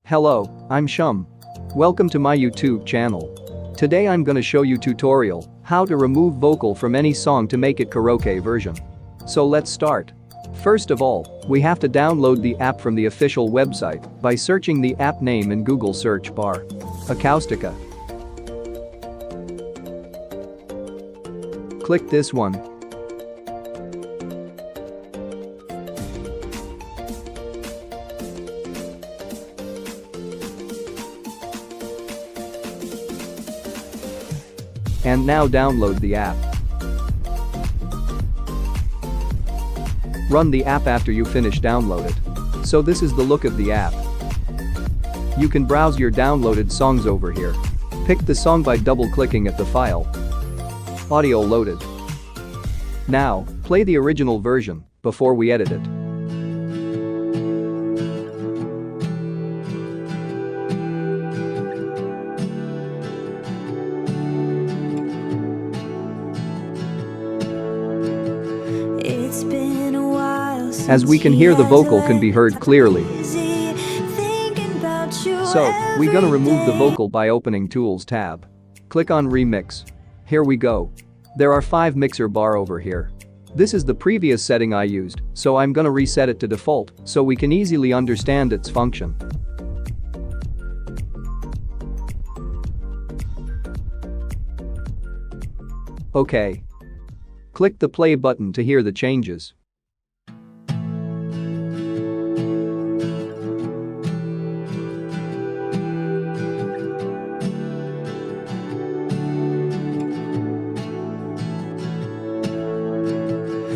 Hello, I'm Shum. Welcome to my YouTube channel. Today I'm gonna show you tutorial how to remove vocal from any song to make it karaoke version. So let's start. First of all, we have to download the app from the official website by searching the app name in Google search bar. Acoustica. Click this one. And now download the app. Run the app after you finish download it. So this is the look of the app. You can browse your downloaded songs over here. Pick the song by double-clicking at the file. Audio loaded. Now, play the original version before we edit it. As we can hear, the vocal can be heard clearly. So, we're gonna remove the vocal by opening Tools tab. Click on Remix. Here we go. There are 5 mixer bar over here. This is the previous setting I used, so I'm gonna reset it to default so we can easily understand its function. Okay. Click the play button to hear the changes.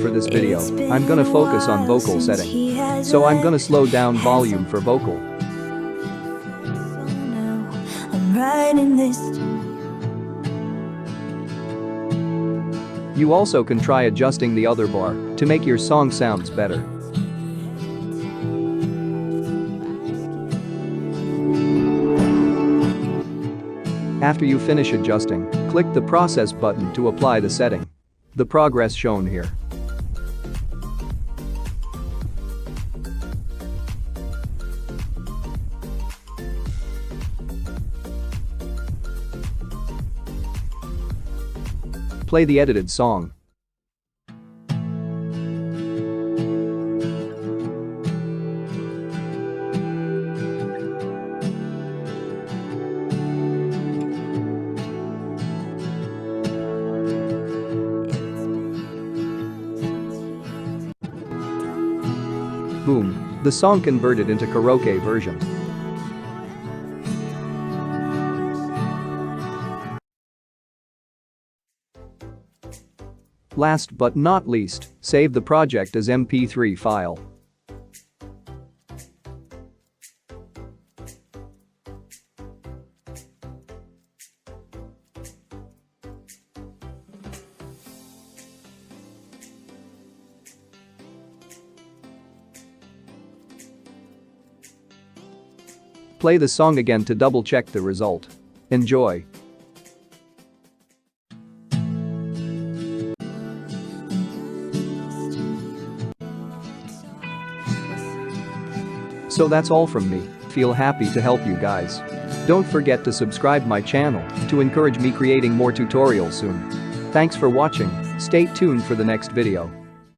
For this video, I'm gonna focus on vocal setting. So I'm gonna slow down volume for vocal. You also can try adjusting the other bar to make your song sounds better. After you finish adjusting, click the process button to apply the setting. The progress shown here. Play the edited song. Boom, the song converted into karaoke version. Last but not least, save the project as MP3 file. Play the song again to double-check the result. Enjoy. So that's all from me. Feel happy to help you guys. Don't forget to subscribe my channel to encourage me creating more tutorials soon. Thanks for watching. Stay tuned for the next video.